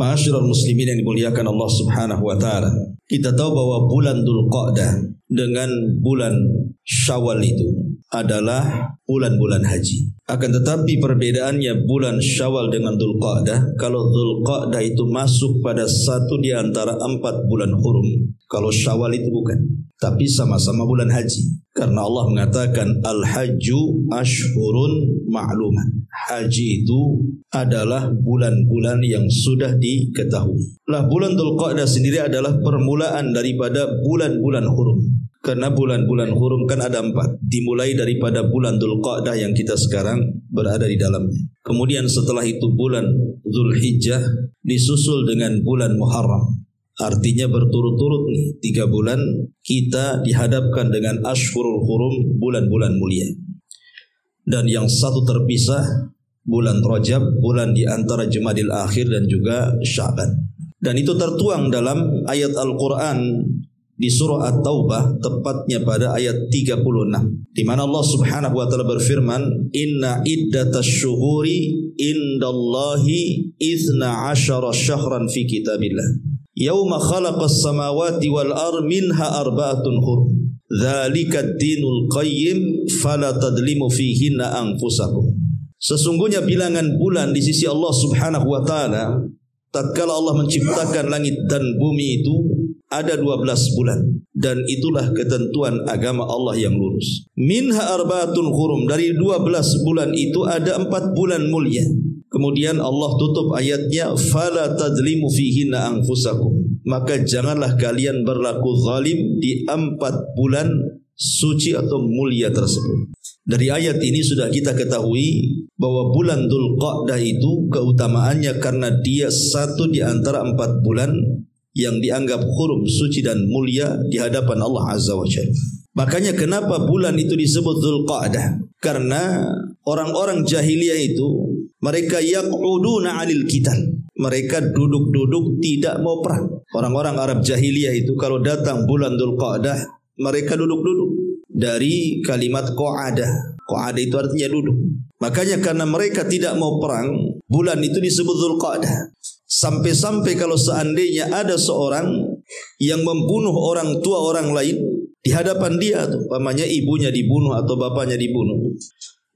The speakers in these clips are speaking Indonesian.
Ma'asyiral muslimin yang dimuliakan Allah Subhanahu wa taala. Kita tahu bahwa bulan Dzulqa'dah dengan bulan Syawal itu adalah bulan-bulan haji. Akan tetapi perbedaannya bulan Syawal dengan Dzulqa'dah, kalau Dzulqa'dah itu masuk pada satu di antara 4 bulan hurum. Kalau Syawal itu bukan, tapi sama-sama bulan haji. Karena Allah mengatakan al-hajju ashhurun ma'luman. Haji itu adalah bulan-bulan yang sudah diketahui. Lah bulan Dzulqa'dah sendiri adalah permulaan daripada bulan-bulan hurum. Karena bulan-bulan hurum kan ada 4. Dimulai daripada bulan Dzulqa'dah yang kita sekarang berada di dalamnya. Kemudian setelah itu bulan Dzulhijjah disusul dengan bulan Muharram. Artinya berturut-turut nih 3 bulan kita dihadapkan dengan Ashhurul Hurum, bulan-bulan mulia. Dan yang satu terpisah bulan Rajab, bulan di antara Jumadil Akhir dan juga Sya'ban. Dan itu tertuang dalam ayat Al-Quran di surah At-Taubah, tepatnya pada ayat 36, di mana Allah Subhanahu wa taala berfirman, "Inna iddatasy syuhuri indallahi 12 syahran fi kitabillah. Yauma khalaqas samawati wal ardh minha arba'atun hurum. Dzalika ad-dinul qayyim fala tadlimu fihinna anfusakum." Sesungguhnya bilangan bulan di sisi Allah Subhanahu wa taala tatkala Allah menciptakan langit dan bumi itu ada 12 bulan, dan itulah ketentuan agama Allah yang lurus. Minha arba'atun hurum, dari 12 bulan itu ada 4 bulan mulia. Kemudian Allah tutup ayatnya, fala tadlimu fihinna anfusakum, maka janganlah kalian berlaku zalim di 4 bulan suci atau mulia tersebut. Dari ayat ini sudah kita ketahui bahwa bulan Dzulqa'dah itu keutamaannya karena dia satu di antara 4 bulan yang dianggap hurum, suci dan mulia di hadapan Allah Azza wa Jalla. Makanya kenapa bulan itu disebut Dzulqa'dah? Karena orang-orang jahiliyah itu mereka yaq'uduna 'anil qital. Mereka duduk-duduk tidak mau perang. Orang-orang Arab jahiliyah itu kalau datang bulan Dzulqa'dah mereka duduk-duduk. Dari kalimat qa'adah. Qa'adah itu artinya duduk. Makanya karena mereka tidak mau perang, bulan itu disebut Dzulqa'dah. Sampai-sampai kalau seandainya ada seorang yang membunuh orang tua orang lain di hadapan dia, umpamanya ibunya dibunuh atau bapaknya dibunuh,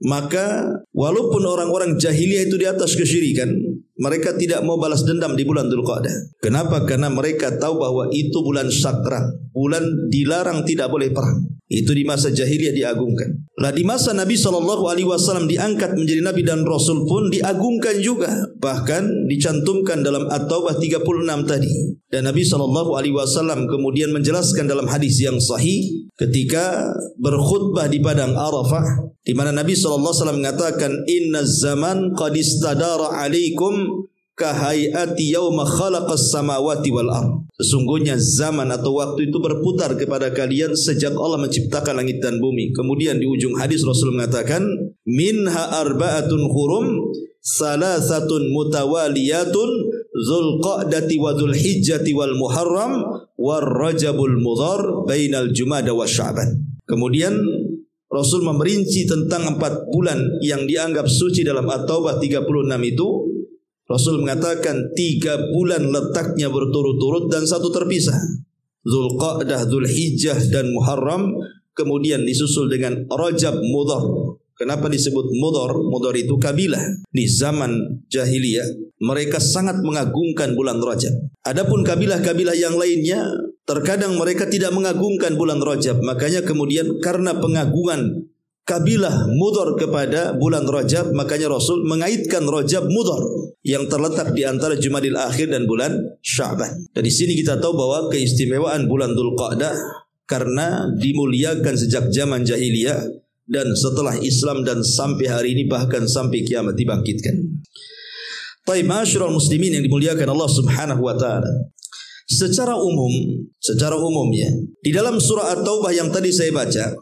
maka walaupun orang-orang jahiliyah itu di atas kesyirikan, mereka tidak mau balas dendam di bulan Dzulqa'dah. Kenapa? Karena mereka tahu bahwa itu bulan sakral, bulan dilarang tidak boleh perang. Itu di masa jahiliyah diagungkan. Lah di masa Nabi SAW diangkat menjadi Nabi dan Rasul pun diagungkan juga. Bahkan dicantumkan dalam At-Taubah 36 tadi. Dan Nabi SAW kemudian menjelaskan dalam hadis yang sahih ketika berkhutbah di padang Arafah, di mana Nabi SAW mengatakan, "Inna zaman qad istadara alaikum kahayati yauma khalaqas samawati wal ardh." Sesungguhnya zaman atau waktu itu berputar kepada kalian sejak Allah menciptakan langit dan bumi. Kemudian di ujung hadis Rasul mengatakan, "Minha arba'atun hurum, salasatun mutawaliyatun, Dzulqa'dati wa Dzulhijjati wal Muharram, war Rajabul Mudhar, bainal Jumada wa Sya'ban." Kemudian Rasul memerinci tentang 4 bulan yang dianggap suci dalam At-Taubah 36 itu. Rasul mengatakan 3 bulan letaknya berturut-turut dan satu terpisah. Dzulqa'dah, Dzulhijjah dan Muharram. Kemudian disusul dengan Rajab Mudhar. Kenapa disebut Mudhar? Mudhar itu kabilah. Di zaman jahiliyah mereka sangat mengagungkan bulan Rajab. Adapun kabilah-kabilah yang lainnya terkadang mereka tidak mengagungkan bulan Rajab. Makanya kemudian karena pengagungan kabilah Mudhar kepada bulan Rajab, makanya Rasul mengaitkan Rajab Mudhar yang terletak di antara Jumadil Akhir dan bulan Sya'ban. Dan di sini kita tahu bahwa keistimewaan bulan Dzulqa'dah karena dimuliakan sejak zaman jahiliyah dan setelah Islam dan sampai hari ini, bahkan sampai kiamat dibangkitkan. Taib, ma'asyiral muslimin yang dimuliakan Allah Subhanahu wa taala. Secara umum ya, di dalam surah At-Taubah yang tadi saya baca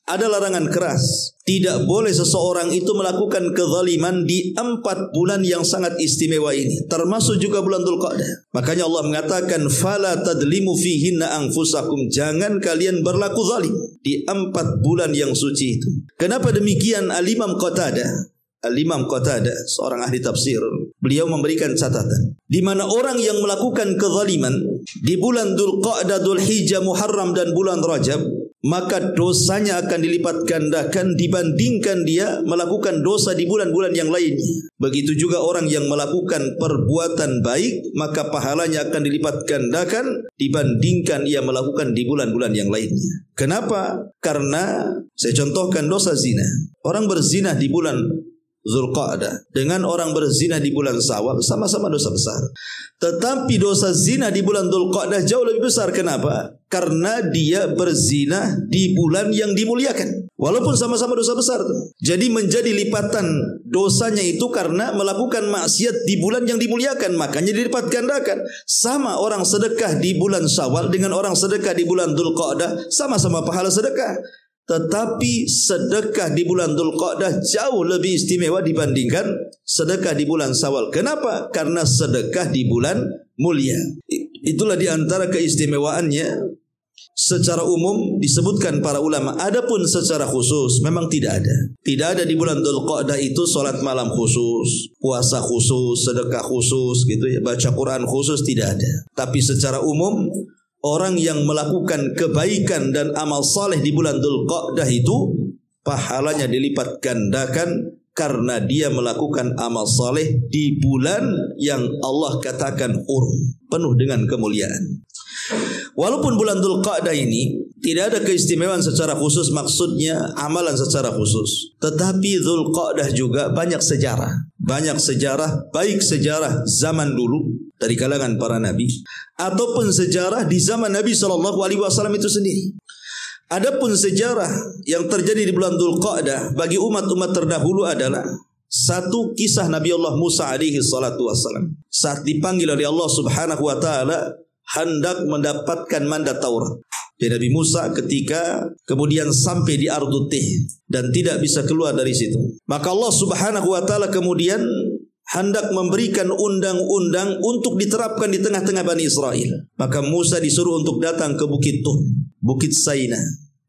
ada larangan keras. Tidak boleh seseorang itu melakukan kezaliman di 4 bulan yang sangat istimewa ini, termasuk juga bulan Dzulqa'dah. Makanya Allah mengatakan, "Fala tadlimu fihinna anfusakum." Jangan kalian berlaku zalim di 4 bulan yang suci itu. Kenapa demikian? Al-Imam Qatadah Al-Imam Qatadah, seorang ahli tafsir, beliau memberikan catatan di mana orang yang melakukan kezaliman di bulan Dzulqa'dah, Dzulhijjah, Muharram dan bulan Rajab, maka dosanya akan dilipat gandakan dibandingkan dia melakukan dosa di bulan-bulan yang lainnya. Begitu juga orang yang melakukan perbuatan baik, maka pahalanya akan dilipat gandakan dibandingkan ia melakukan di bulan-bulan yang lainnya. Kenapa? Karena saya contohkan dosa zina. Orang berzina di bulan Dzulqa'dah dengan orang berzina di bulan Syawal sama-sama dosa besar. Tetapi dosa zina di bulan Dzulqa'dah jauh lebih besar. Kenapa? Karena dia berzina di bulan yang dimuliakan. Walaupun sama-sama dosa besar. Jadi menjadi lipatan dosanya itu karena melakukan maksiat di bulan yang dimuliakan. Makanya dilipat gandakan. Sama orang sedekah di bulan Syawal dengan orang sedekah di bulan Dzulqa'dah, sama-sama pahala sedekah. Tetapi sedekah di bulan Dzulqa'dah jauh lebih istimewa dibandingkan sedekah di bulan Syawal. Kenapa? Karena sedekah di bulan mulia. Itulah di antara keistimewaannya. Secara umum disebutkan para ulama. Adapun secara khusus memang tidak ada. Tidak ada di bulan Dzulqa'dah itu salat malam khusus, puasa khusus, sedekah khusus gitu ya, baca Quran khusus, tidak ada. Tapi secara umum orang yang melakukan kebaikan dan amal saleh di bulan Dzulqa'dah itu pahalanya dilipat gandakan karena dia melakukan amal saleh di bulan yang Allah katakan penuh dengan kemuliaan. Walaupun bulan Dzulqa'dah ini tidak ada keistimewaan secara khusus, maksudnya amalan secara khusus, tetapi Dzulqa'dah juga banyak sejarah. Banyak sejarah, baik sejarah zaman dulu dari kalangan para nabi ataupun sejarah di zaman Nabi SAW itu sendiri. Adapun sejarah yang terjadi di bulan Dzulqa'dah bagi umat-umat terdahulu adalah satu kisah Nabi Allah Musa alaihi salatu wassalam saat dipanggil oleh Allah Subhanahu wa taala hendak mendapatkan mandat Taurat. Dan Nabi Musa ketika kemudian sampai di Ardut Tih dan tidak bisa keluar dari situ, maka Allah Subhanahu wa taala kemudian hendak memberikan undang-undang untuk diterapkan di tengah-tengah Bani Israel. Maka Musa disuruh untuk datang ke Bukit Tur, Bukit Saina,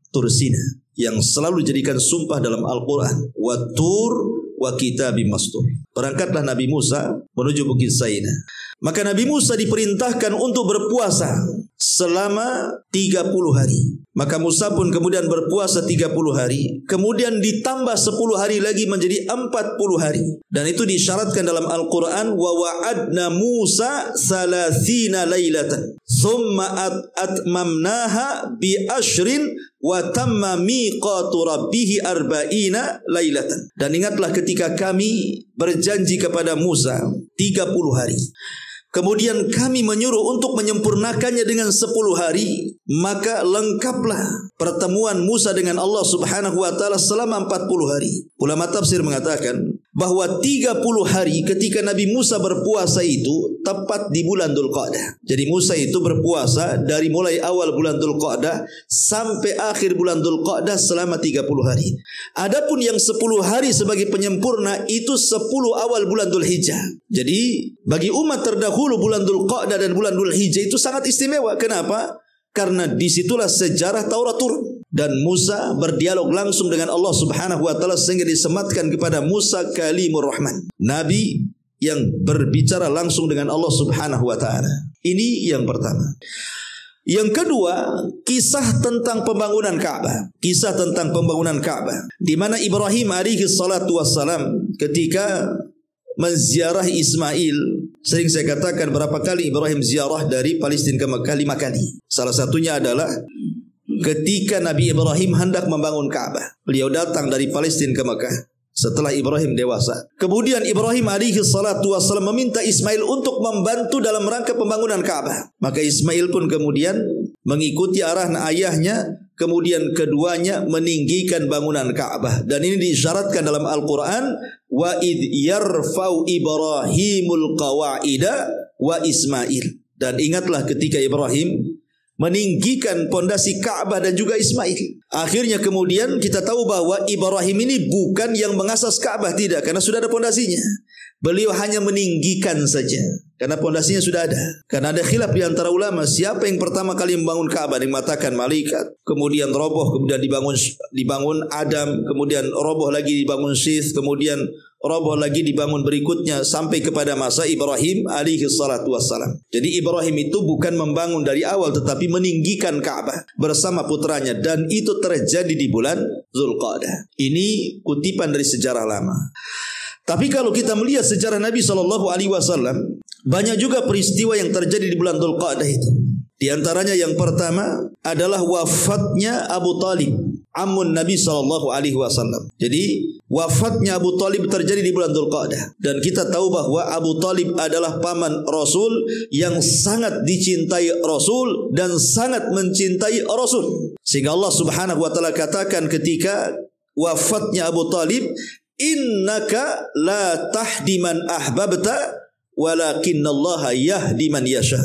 Tur Sina, yang selalu dijadikan sumpah dalam Al-Quran. Wa Tur wa kitabim mastur. Berangkatlah Nabi Musa menuju Bukit Saina. Maka Nabi Musa diperintahkan untuk berpuasa selama 30 hari. Maka Musa pun kemudian berpuasa 30 hari. Kemudian ditambah 10 hari lagi menjadi 40 hari. Dan itu disyaratkan dalam Al-Quran. Wa wa'adna Musa 30 laylatan. Thumma atmamnaha bi ashrin wa tamma miqatu rabbih 40 laylatan. Dan ingatlah ketika kami berjanji kepada Musa 30 hari. Kemudian kami menyuruh untuk menyempurnakannya dengan 10 hari. Maka lengkaplah pertemuan Musa dengan Allah Subhanahu wa ta'ala selama 40 hari. Ulama tafsir mengatakan bahwa 30 hari ketika Nabi Musa berpuasa itu tepat di bulan Dzulqa'dah. Jadi Musa itu berpuasa dari mulai awal bulan Dzulqa'dah sampai akhir bulan Dzulqa'dah selama 30 hari. Adapun yang 10 hari sebagai penyempurna itu 10 awal bulan Dzulhijjah. Jadi bagi umat terdahulu bulan Dzulqa'dah dan bulan Dzulhijjah itu sangat istimewa. Kenapa? Karena disitulah sejarah Taurat turun. Dan Musa berdialog langsung dengan Allah Subhanahu wa ta'ala sehingga disematkan kepada Musa Kalimur Rahman, Nabi yang berbicara langsung dengan Allah Subhanahu wa ta'ala. Ini yang pertama. Yang kedua, kisah tentang pembangunan Ka'bah. Kisah tentang pembangunan Ka'bah, di mana Ibrahim alaihi salatu wassalam ketika menziarah Ismail. Sering saya katakan berapa kali Ibrahim ziarah dari Palestina ke Mekah? 5 kali. Salah satunya adalah ketika Nabi Ibrahim hendak membangun Ka'bah. Beliau datang dari Palestina ke Mekah setelah Ibrahim dewasa. Kemudian Ibrahim alaihi salatu wassalam meminta Ismail untuk membantu dalam rangka pembangunan Ka'bah. Maka Ismail pun kemudian mengikuti arah ayahnya. Kemudian keduanya meninggikan bangunan Ka'bah. Dan ini disyaratkan dalam Al-Quran. Wa idh yarfau Ibrahimul qawa'ida wa Ismail. Dan ingatlah ketika Ibrahim meninggikan pondasi Ka'bah dan juga Ismail. Akhirnya kemudian kita tahu bahwa Ibrahim ini bukan yang mengasas Ka'bah, tidak, karena sudah ada pondasinya. Beliau hanya meninggikan saja karena pondasinya sudah ada. Karena ada khilaf di antara ulama siapa yang pertama kali membangun Ka'bah. Yang mengatakan malaikat, kemudian roboh, kemudian dibangun Adam, kemudian roboh lagi dibangun Sith, kemudian roboh lagi dibangun berikutnya sampai kepada masa Ibrahim alaihi salatu wassalam. Jadi Ibrahim itu bukan membangun dari awal tetapi meninggikan Ka'bah bersama putranya, dan itu terjadi di bulan Zulqa'dah. Ini kutipan dari sejarah lama. Tapi kalau kita melihat sejarah Nabi SAW, banyak juga peristiwa yang terjadi di bulan Dzulqa'dah itu. Di antaranya yang pertama adalah wafatnya Abu Talib, ammun Nabi SAW. Jadi wafatnya Abu Talib terjadi di bulan Dzulqa'dah. Dan kita tahu bahwa Abu Talib adalah paman Rasul yang sangat dicintai Rasul dan sangat mencintai Rasul. Sehingga Allah Subhanahu wa taala katakan ketika wafatnya Abu Talib, innaka la tahdi man ahbabta walakinnallaha yahdi man yasha.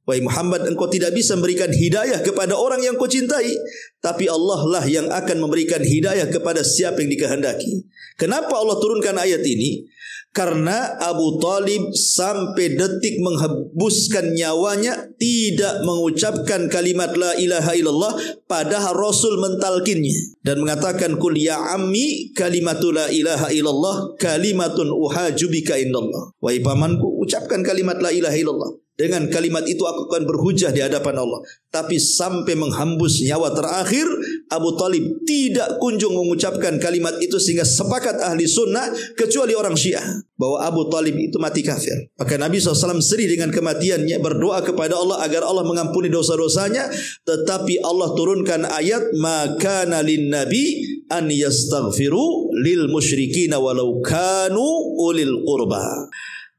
Wahai Muhammad, engkau tidak bisa memberikan hidayah kepada orang yang kau cintai, tapi Allah lah yang akan memberikan hidayah kepada siapa yang dikehendaki. Kenapa Allah turunkan ayat ini? Karena Abu Talib sampai detik menghembuskan nyawanya tidak mengucapkan kalimat la ilaha illallah, padahal Rasul mentalkinnya dan mengatakan kul ya ammi kalimatu la ilaha illallah kalimatun uhajubika indallah. Wahai pamanku, ucapkan kalimat la ilaha illallah. Dengan kalimat itu aku akan berhujah di hadapan Allah. Tapi sampai menghembus nyawa terakhir, Abu Talib tidak kunjung mengucapkan kalimat itu, sehingga sepakat ahli sunnah kecuali orang Syiah bahwa Abu Talib itu mati kafir. Maka Nabi SAW sedih dengan kematiannya, berdoa kepada Allah agar Allah mengampuni dosa-dosanya. Tetapi Allah turunkan ayat maka nalin nabi an yastaghfiru lil musyrikin walau kanu ulil qurba.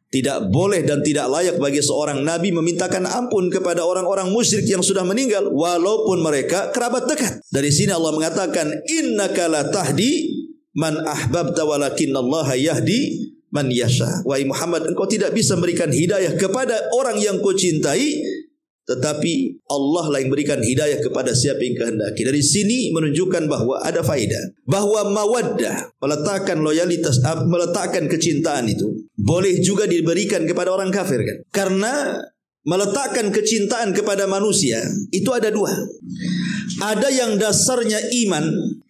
Tidak boleh dan tidak layak bagi seorang nabi memintakan ampun kepada orang-orang musyrik yang sudah meninggal walaupun mereka kerabat dekat. Dari sini Allah mengatakan innaka la tahdi man ahbabta walakinnallaha yahdi man yasha. Wahai Muhammad, engkau tidak bisa memberikan hidayah kepada orang yang kau cintai, tetapi Allah lah yang berikan hidayah kepada siapa yang kehendaki. Dari sini menunjukkan bahwa ada faedah, bahwa mawaddah, meletakkan loyalitas, meletakkan kecintaan itu boleh juga diberikan kepada orang kafir, kan? Karena meletakkan kecintaan kepada manusia itu ada dua. Ada yang dasarnya iman,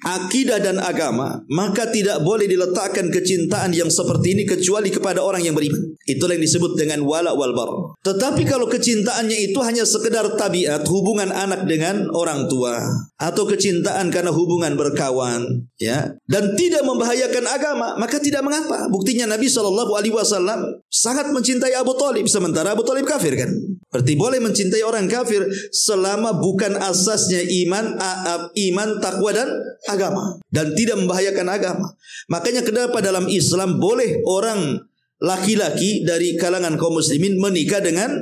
akidah dan agama, maka tidak boleh diletakkan kecintaan yang seperti ini kecuali kepada orang yang beriman. Itulah yang disebut dengan wala wal bar. Tetapi kalau kecintaannya itu hanya sekedar tabiat, hubungan anak dengan orang tua, atau kecintaan karena hubungan berkawan, ya, dan tidak membahayakan agama, maka tidak mengapa. Buktinya Nabi SAW sangat mencintai Abu Talib, sementara Abu Talib kafir, kan? Berarti boleh mencintai orang kafir selama bukan asasnya iman, takwa dan agama, dan tidak membahayakan agama. Makanya kenapa dalam Islam boleh orang laki-laki dari kalangan kaum muslimin menikah dengan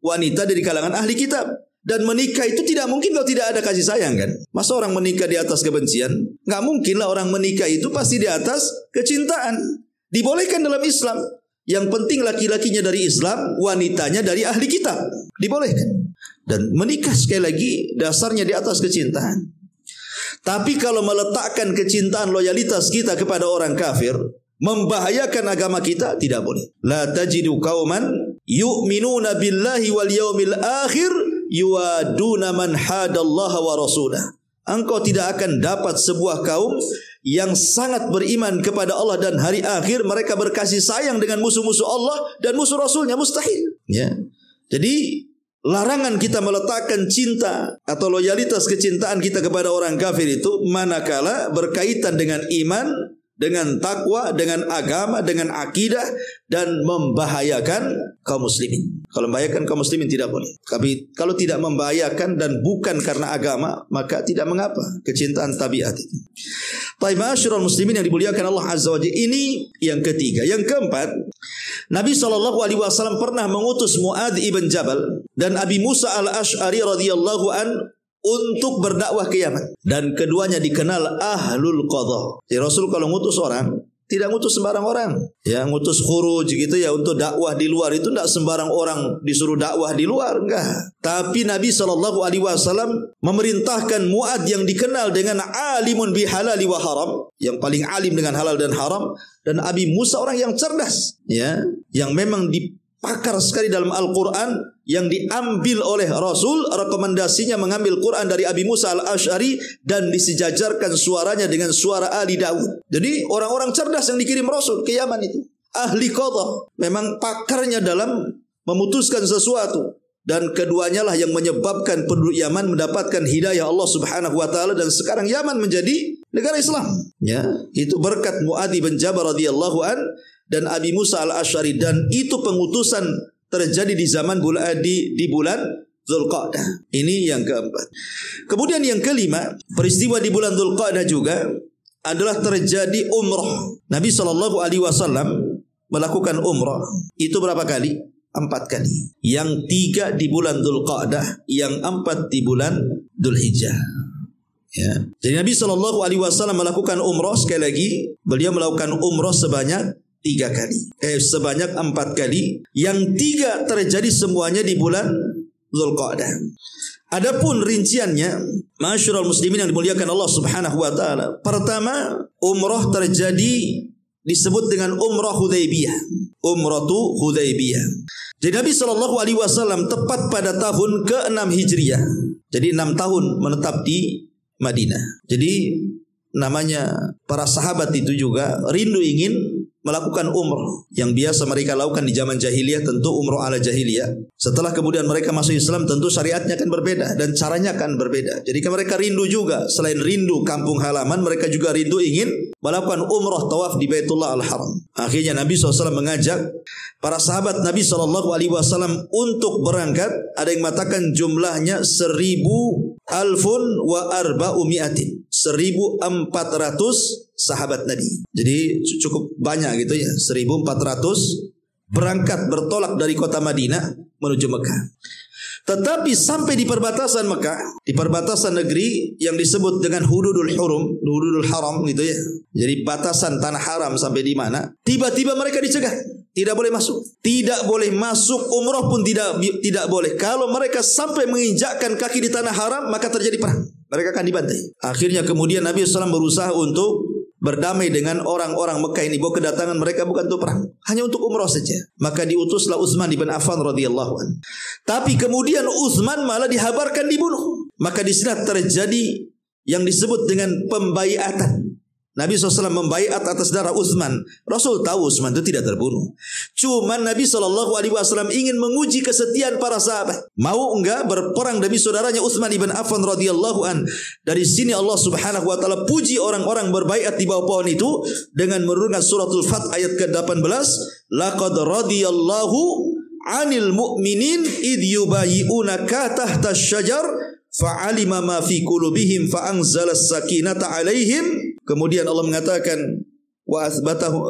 wanita dari kalangan ahli kitab. Dan menikah itu tidak mungkin kalau tidak ada kasih sayang, kan? Masa orang menikah di atas kebencian? Nggak mungkin lah orang menikah itu pasti di atas kecintaan. Dibolehkan dalam Islam. Yang penting laki-lakinya dari Islam, wanitanya dari ahli kitab. Dibolehkan. Dan menikah sekali lagi dasarnya di atas kecintaan. Tapi kalau meletakkan kecintaan, loyalitas kita kepada orang kafir, membahayakan agama kita, tidak boleh. La tajidu qauman yu'minuna billahi wal yaumil akhir yuwaduna man hadallaha wa rasulah. Engkau tidak akan dapat sebuah kaum yang sangat beriman kepada Allah dan hari akhir, mereka berkasih sayang dengan musuh-musuh Allah dan musuh Rasulnya, mustahil. Ya. Jadi larangan kita meletakkan cinta atau loyalitas kecintaan kita kepada orang kafir itu manakala berkaitan dengan iman, dengan takwa, dengan agama, dengan akidah, dan membahayakan kaum muslimin. Kalau membahayakan kaum muslimin tidak boleh. Tapi kalau tidak membahayakan dan bukan karena agama, maka tidak mengapa. Kecintaan tabiat itu. Baik, ma'asyiral muslimin yang dimuliakan Allah Azza wa Jalla. Ini yang ketiga. Yang keempat, Nabi SAW pernah mengutus Mu'adz ibn Jabal dan Abi Musa al-Ash'ari radhiyallahu an untuk berdakwah ke Yaman, dan keduanya dikenal ahlul qadha. Jadi Rasul kalau ngutus orang, tidak ngutus sembarang orang. Ya, ngutus khuruj gitu ya untuk dakwah di luar itu tidak sembarang orang disuruh dakwah di luar, enggak. Tapi Nabi SAW memerintahkan Mu'adz yang dikenal dengan alimun bihalali wa haram, yang paling alim dengan halal dan haram, dan Abi Musa orang yang cerdas, ya, yang memang dipakar sekali dalam Al-Quran, yang diambil oleh Rasul, rekomendasinya mengambil Quran dari Abi Musa al-Asy'ari dan disejajarkan suaranya dengan suara Ali Daud. Jadi orang-orang cerdas yang dikirim Rasul ke Yaman itu, ahli qadha, memang pakarnya dalam memutuskan sesuatu. Dan keduanya lah yang menyebabkan penduduk Yaman mendapatkan hidayah Allah Subhanahu wa taala, dan sekarang Yaman menjadi negara Islam. Ya, itu berkat Mu'adz bin Jabal radhiyallahu an dan Abi Musa al-Asy'ari, dan itu pengutusan terjadi di zaman di bulan Dzulqa'dah. Ini yang keempat. Kemudian yang kelima, peristiwa di bulan Dzulqa'dah juga adalah terjadi umrah. Nabi SAW melakukan umrah. Itu berapa kali? 4 kali. Yang 3 di bulan Dzulqa'dah, yang 4 di bulan Dzulhijjah. Ya. Jadi Nabi SAW melakukan umrah, sekali lagi beliau melakukan umrah sebanyak 3 kali. Sebanyak 4 kali. Yang 3 terjadi semuanya di bulan Dzulqa'dah. Adapun rinciannya, ma'asyiral muslimin yang dimuliakan Allah Subhanahu wa taala. Pertama, umrah terjadi disebut dengan umrah Hudaybiyah. Umratu Hudaybiyah. Jadi Nabi SAW tepat pada tahun ke-6 Hijriah. Jadi 6 tahun menetap di Madinah. Jadi namanya para sahabat itu juga rindu ingin melakukan umrah yang biasa mereka lakukan di zaman jahiliyah, tentu umrah ala jahiliyah. Setelah kemudian mereka masuk Islam, tentu syariatnya akan berbeda dan caranya akan berbeda. Jadi mereka rindu juga, selain rindu kampung halaman, mereka juga rindu ingin melakukan umrah tawaf di Baitullah Al-Haram. Akhirnya Nabi SAW mengajak para sahabat Nabi SAW untuk berangkat. Ada yang mengatakan jumlahnya 1,400 sahabat Nabi. Jadi cukup banyak gitu ya, 1.400 berangkat bertolak dari kota Madinah menuju Mekah. Tetapi sampai di perbatasan Mekah, di perbatasan negeri yang disebut dengan Hududul Haram gitu ya. Jadi batasan tanah haram sampai di mana? Tiba-tiba mereka dicegah, tidak boleh masuk. Tidak boleh masuk, umrah pun tidak boleh. Kalau mereka sampai menginjakkan kaki di tanah haram, maka terjadi perang. Mereka akan dibantai. Akhirnya kemudian Nabi SAW berusaha untuk berdamai dengan orang-orang Mekah ini, bahwa kedatangan mereka bukan untuk perang, hanya untuk umrah saja. Maka diutuslah Utsman bin Affan radhiyallahu anhu. Tapi kemudian Utsman malah dihabarkan dibunuh. Maka di sini terjadi yang disebut dengan pembaiatan. Nabi SAW membaiat atas darah Utsman. Rasul tahu Utsman itu tidak terbunuh. Cuma Nabi SAW ingin menguji kesetiaan para sahabat. Mau enggak berperang demi saudaranya Utsman ibn Affan radhiyallahu an. Dari sini Allah Subhanahu wa taala puji orang-orang berbaiat di bawah pohon itu dengan menurunkan suratul Fath ayat ke-18. Laqad radiyallahu 'anil mu'minin id yubayyi'unaka tahta asy-syajar fa'alima ma fi qulubihim fa'anzalas sakinata 'alaihim. Kemudian Allah mengatakan wa asbatahu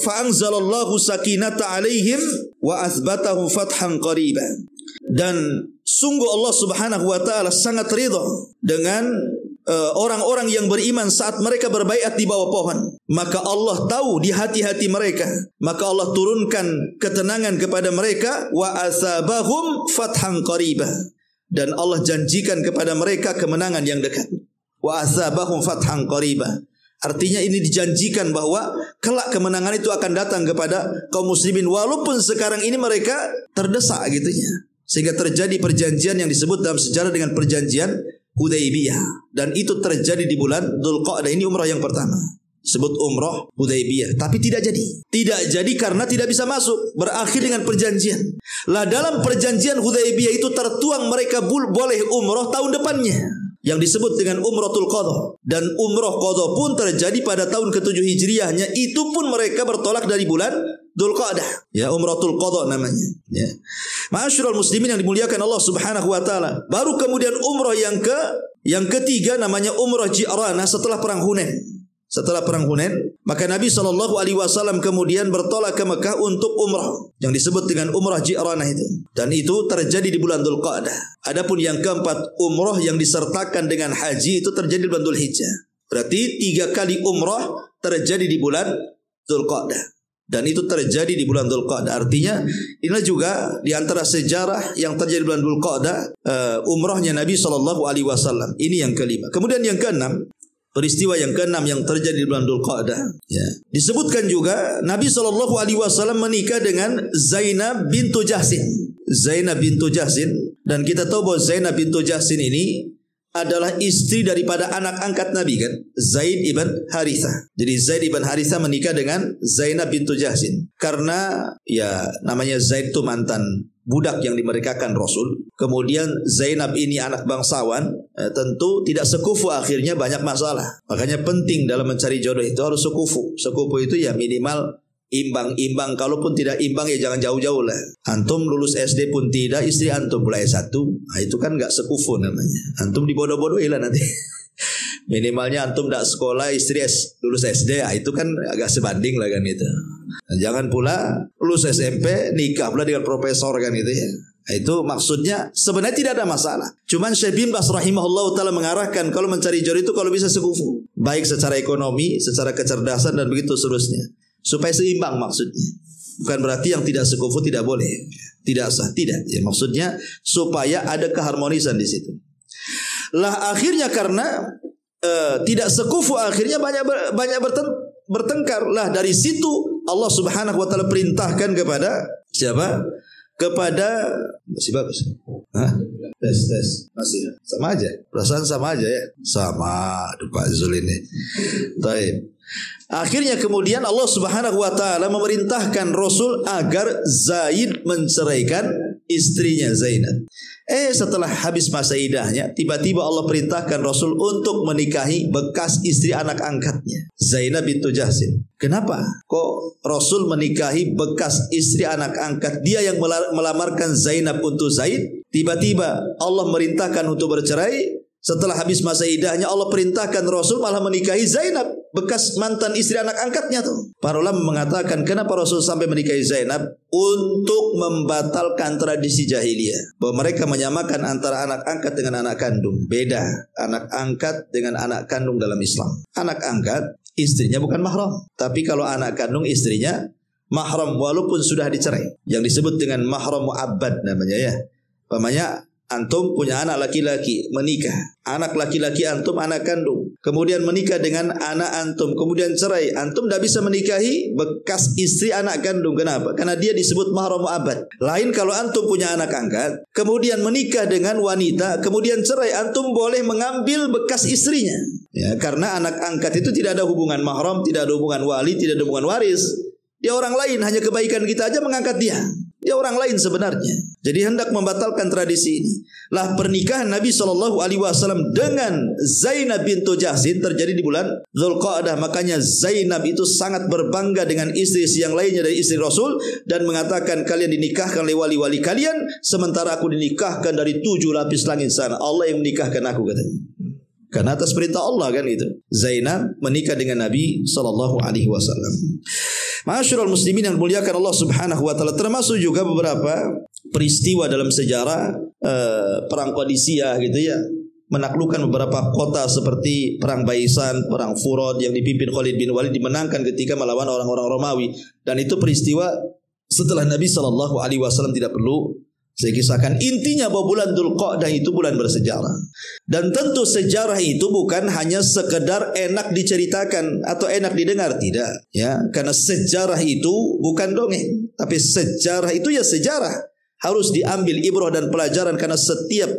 fa'anzalallahu sakinata 'alaihim wa asbatahu fathan qariban. Dan sungguh Allah Subhanahu wa taala sangat ridha dengan orang-orang yang beriman saat mereka berbaiat di bawah pohon. Maka Allah tahu di hati-hati mereka, maka Allah turunkan ketenangan kepada mereka, wa asabahum fathan qariba, dan Allah janjikan kepada mereka kemenangan yang dekat. Wa asabahum fathan qariba, artinya ini dijanjikan bahwa kelak kemenangan itu akan datang kepada kaum muslimin, walaupun sekarang ini mereka terdesak gitunya. Sehingga terjadi perjanjian yang disebut dalam sejarah dengan perjanjian Hudaybiyah, dan itu terjadi di bulan Dzulqa'dah. Ini umrah yang pertama, sebut umrah Hudaybiyah. Tapi tidak jadi karena tidak bisa masuk. Berakhir dengan perjanjian. Lah dalam perjanjian Hudaybiyah itu tertuang mereka boleh umrah tahun depannya, yang disebut dengan umratul qadha. Dan umrah qadha pun terjadi pada tahun ke-7 Hijriahnya. Itu pun mereka bertolak dari bulan Dzulqa'dah. Ya, umratul qadha namanya. Ya. Ma'asyiral muslimin yang dimuliakan Allah Subhanahu wa taala. Baru kemudian umrah yang ketiga namanya umrah Ji'ranah setelah perang Hunain. Setelah perang Hunain, maka Nabi SAW kemudian bertolak ke Mekah untuk umrah yang disebut dengan umrah Ji'ranah itu. Dan itu terjadi di bulan Dzulqa'dah. Adapun yang keempat, umrah yang disertakan dengan haji itu terjadi di bulan Dzulhijjah. Berarti 3 kali umrah terjadi di bulan Dzulqa'dah. Dan itu terjadi di bulan Dzulqa'dah. Artinya inilah juga di antara sejarah yang terjadi di bulan Dzulqa'dah, umrahnya Nabi SAW. Ini yang kelima. Kemudian yang keenam, peristiwa yang keenam yang terjadi di bulan Dzulqa'dah, ya, disebutkan juga Nabi SAW menikah dengan Zainab bintu Jahsin. Zainab bintu Jahsin, dan kita tahu bahwa Zainab bintu Jahsin ini adalah istri daripada anak angkat Nabi kan, Zaid ibn Harithah. Jadi Zaid ibn Harithah menikah dengan Zainab bintu Jahsin. Karena ya namanya Zaid itu mantan budak yang dimerdekakan Rasul. Kemudian Zainab ini anak bangsawan, tentu tidak sekufu, akhirnya banyak masalah. Makanya penting dalam mencari jodoh itu harus sekufu. Sekufu itu ya minimal imbang-imbang, kalaupun tidak imbang ya jangan jauh-jauh lah. Antum lulus SD pun tidak, istri antum mulai S1, nah itu kan gak sekufu namanya. Antum dibodoh-bodohi lah nanti. Minimalnya antum tidak sekolah, istri lulus SD, nah itu kan agak sebanding lah kan itu. Nah, jangan pula lulus SMP nikah pula dengan profesor kan itu ya. Nah, itu maksudnya sebenarnya tidak ada masalah. Cuman Syekh bin Baz rahimahullah ta'ala mengarahkan kalau mencari jodoh itu kalau bisa sekufu, baik secara ekonomi, secara kecerdasan dan begitu seterusnya, supaya seimbang maksudnya. Bukan berarti yang tidak sekufu tidak boleh, tidak sah, tidak. Ya maksudnya supaya ada keharmonisan di situ. Lah akhirnya karena tidak sekufu, akhirnya banyak bertengkar. Lah dari situ Allah Subhanahu wa taala perintahkan kepada siapa? Kepada masih bagus. Hah? Tes. Masih sama aja. Perasaan sama aja ya. Sama. Aduh Pak Zul ini. Baik. Akhirnya kemudian Allah Subhanahu wa taala memerintahkan Rasul agar Zaid menceraikan istrinya Zainab. Setelah habis masa iddahnya, tiba-tiba Allah perintahkan Rasul untuk menikahi bekas istri anak angkatnya, Zainab bintu Jahsin. Kenapa? Kok Rasul menikahi bekas istri anak angkat dia yang melamarkan Zainab untuk Zaid? Tiba-tiba Allah merintahkan untuk bercerai. Setelah habis masa iddahnya Allah perintahkan Rasul malah menikahi Zainab, bekas mantan istri anak angkatnya tuh. Para ulama mengatakan kenapa Rasul sampai menikahi Zainab? Untuk membatalkan tradisi jahiliyah, bahwa mereka menyamakan antara anak angkat dengan anak kandung. Beda anak angkat dengan anak kandung dalam Islam. Anak angkat istrinya bukan mahram, tapi kalau anak kandung istrinya mahram walaupun sudah dicerai, yang disebut dengan mahram mu'abbad namanya ya. Pamannya antum punya anak laki-laki, menikah, anak laki-laki antum anak kandung, kemudian menikah dengan anak antum, kemudian cerai, antum tidak bisa menikahi bekas istri anak kandung. Kenapa? Karena dia disebut mahram mu'abbad. Lain kalau antum punya anak angkat, kemudian menikah dengan wanita, kemudian cerai, antum boleh mengambil bekas istrinya. Ya, karena anak angkat itu tidak ada hubungan mahram, tidak ada hubungan wali, tidak ada hubungan waris. Dia orang lain, hanya kebaikan kita aja mengangkat dia. Dia orang lain sebenarnya. Jadi hendak membatalkan tradisi ini. Lah pernikahan Nabi SAW dengan Zainab bintu Jahsin terjadi di bulan Dzulqa'dah. Makanya Zainab itu sangat berbangga dengan istri-istri yang lainnya dari istri Rasul, dan mengatakan kalian dinikahkan oleh wali-wali kalian, sementara aku dinikahkan dari 7 lapis langit sana. Allah yang menikahkan aku, katanya. Karena atas perintah Allah kan itu. Zainab menikah dengan Nabi SAW. Ma'asyiral muslimin yang dimuliakan Allah Subhanahu wa taala, termasuk juga beberapa peristiwa dalam sejarah perang Qadisiyah gitu ya, menaklukkan beberapa kota seperti perang Baisan, perang Furad yang dipimpin Khalid bin Walid, dimenangkan ketika melawan orang-orang Romawi, dan itu peristiwa setelah Nabi SAW. Tidak perlu saya kisahkan. Intinya bahwa bulan Dzulqa'dah itu bulan bersejarah. Dan tentu sejarah itu bukan hanya sekedar enak diceritakan atau enak didengar, tidak. Ya, karena sejarah itu bukan dongeng, tapi sejarah itu ya sejarah. Harus diambil ibrah dan pelajaran, karena setiap